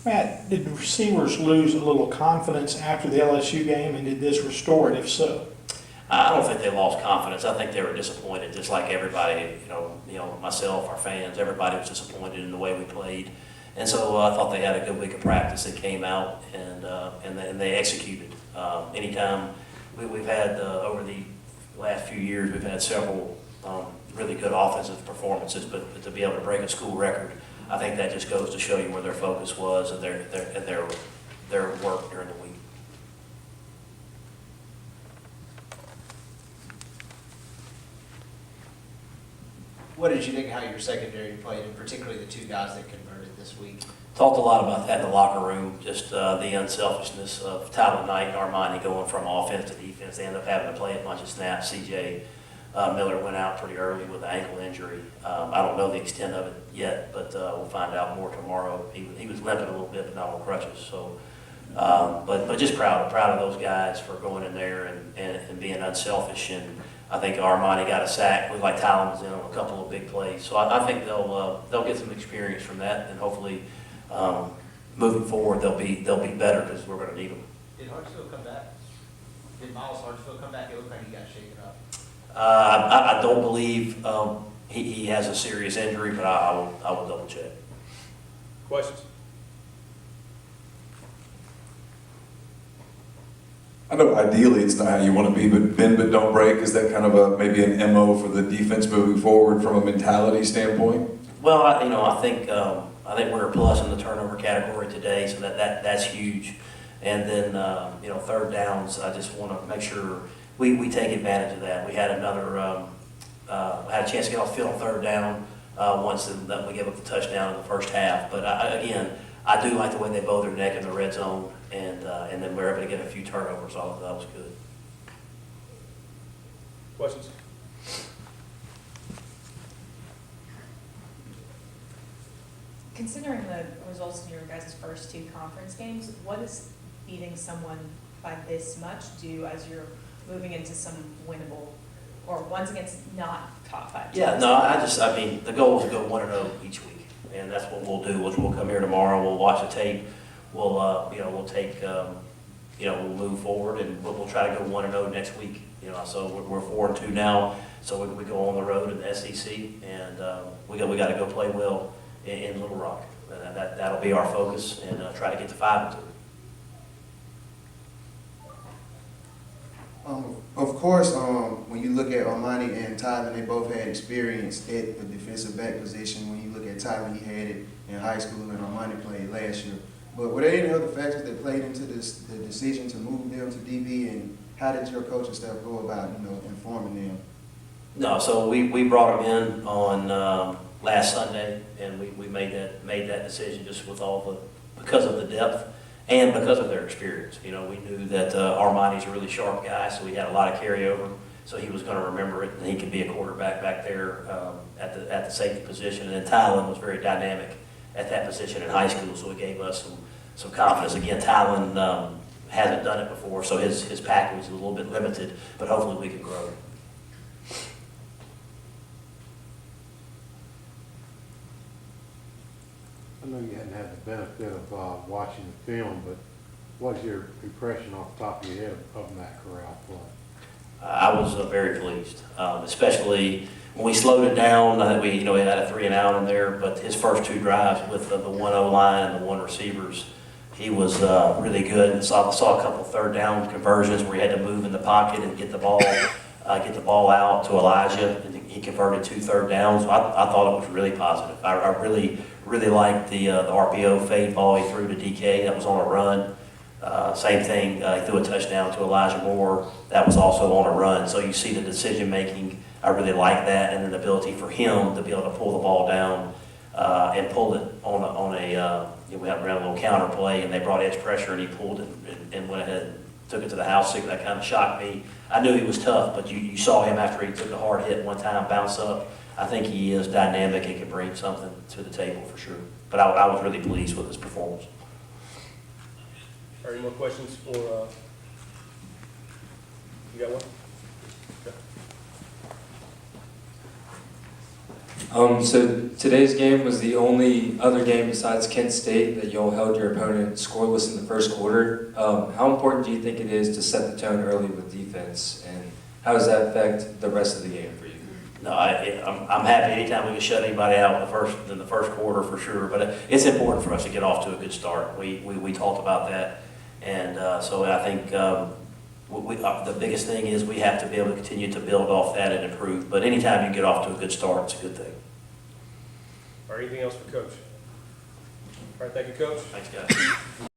Matt, did the receivers lose a little confidence after the LSU game, and did this restore it if so? I don't think they lost confidence. I think they were disappointed, just like everybody, myself, our fans, everybody was disappointed in the way we played. And so I thought they had a good week of practice. They came out and they executed. Anytime we've had, over the last few years, we've had several really good offensive performances, but to be able to break a school record, I think that just goes to show you where their focus was and their work during the week. What did you think how your secondary played, and particularly the two guys that converted this week? Talked a lot about that in the locker room, just the unselfishness of Tyler Knight and Armani going from offense to defense. They ended up having to play a bunch of snaps. C.J. Miller went out pretty early with an ankle injury. I don't know the extent of it yet, but we'll find out more tomorrow. He was limping a little bit, but not on crutches. So, but just proud of those guys for going in there and being unselfish. And I think Armani got a sack. Looked like Tylen was in on a couple of big plays. So I think they'll get some experience from that, and hopefully moving forward they'll be better because we're going to need them. Did Hartsfield come back? Did Miles Hartsfield come back? It looked like he got shaken up. I don't believe he has a serious injury, but I will double check. Questions? I know ideally it's not how you want to be, but bend but don't break. Is that kind of maybe an MO for the defense moving forward from a mentality standpoint? Well, I think we're a plus in the turnover category today, so that's huge. And then third downs, I just want to make sure we take advantage of that. We had had a chance to get off the field on third down once, and then we gave up the touchdown in the first half. But I do like the way they bow their neck in the red zone, and then we're able to get a few turnovers. All of that was good. Questions? Considering the results in your guys' first two conference games, what does beating someone by this much do as you're moving into some winnable, or ones against not top five teams? Yeah, no, the goal is to go 1-0 each week, and that's what we'll do. We'll come here tomorrow, we'll watch the tape, we'll move forward, and we'll try to go 1-0 next week. So we're 4-2 now, so we go on the road in the SEC, and we got to go play well in Little Rock. That'll be our focus, and try to get to 5-2. Of course, when you look at Armani and Tylen, they both had experience at the defensive back position. When you look at Tylen, he had it in high school, and Armani played last year. But were there any other factors that played into the decision to move them to DB, and how did your coaching staff go about, informing them? No, so we brought them in on last Sunday, and we made that decision just because of the depth and because of their experience. We knew that Armani's a really sharp guy, so he had a lot of carryover, so he was going to remember it, and he could be a quarterback back there at the safety position. And then Tylen was very dynamic at that position in high school, so it gave us some confidence. Again, Tylen hasn't done it before, so his package is a little bit limited, but hopefully we can grow. I know you hadn't had the benefit of watching the film, but what's your impression off the top of your head of Matt Corral play? I was very pleased, especially when we slowed it down. I think we had a 3-and-out in there, but his first two drives with the 1-0 line and the 1 receivers, he was really good. Saw a couple third down conversions where he had to move in the pocket and get the ball out to Elijah, and he converted 2 third downs. So I thought it was really positive. I really liked the RPO fade ball he threw to DK. That was on a run. Same thing, he threw a touchdown to Elijah Moore. That was also on a run. So you see the decision making. I really like that, and then the ability for him to be able to pull the ball down and pull it on a we ran a little counter play, and they brought edge pressure, and he pulled it and went ahead and took it to the house. That kind of shocked me. I knew he was tough, but you saw him after he took a hard hit one time, bounce up. I think he is dynamic and can bring something to the table for sure. But I was really pleased with his performance. Are there any more questions for, you got one? Okay. So today's game was the only other game besides Kent State that y'all held your opponent scoreless in the first quarter. How important do you think it is to set the tone early with defense, and how does that affect the rest of the game for you? No, I'm happy anytime we can shut anybody out in the first quarter for sure, but it's important for us to get off to a good start. We talked about that, and so I think the biggest thing is we have to be able to continue to build off that and improve, but anytime you get off to a good start, it's a good thing. Or anything else for Coach? All right, thank you, Coach. Thanks, guys.